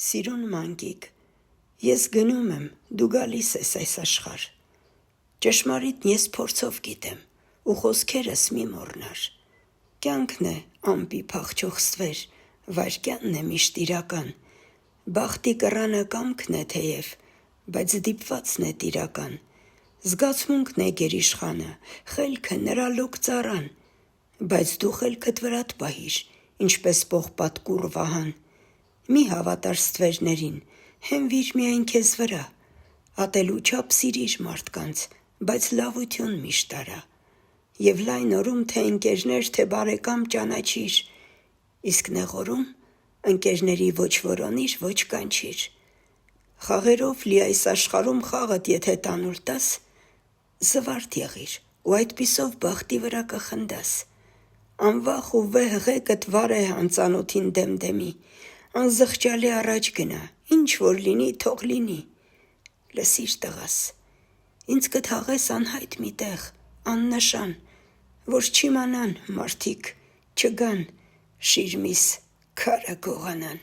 Սիրուն մանկիկ, ես գնում եմ, դու գալիս ես այս աշխարհ, ճշմարիտն ես փորձով գիտեմ, ու խոսքերս մի մոռնար, կյանքն է ամպի փախչող ստվեր, վայրկյանն է միշտ իրական, բախտի կռանը կամքն է թեև, բայց դիպվածն է տիրական, զգացմունքն է գերիշխանը, խելքը նրա լոկ ծառան, բայց դու խելքդ վրադ պահիր, ինչպես պողպատ կուռ վահան, մի հավատար ստվերներին, հենվիր միայն քեզ վրա, ատելու չափ սիրիր մարդկանց, բայց լավություն միշտ արա, և լայն օրում թե ընկերներ, թե բարեկամ ճանաչիր, իսկ նեղորում ընկերների ոչ որոնիր, ոչ կանչիր, խաղերով լի այս աշխարհում խաղդ եթե տանուլ տաս, զվարթ եղիր ու այդպիսով բախտի վրա կխնդաս, անվախ ու վեհ ղեկդ վարե անծանոթին դեմդեմի, անզղջալի առաջ գնա, ինչ որ լինի, թող լինի, լսիր տղաս, ինձ կթաղես անհայտ մի տեղ, աննշան, որ չիմանան մարդիկ, չգան, շիրմիս քարը գողանան.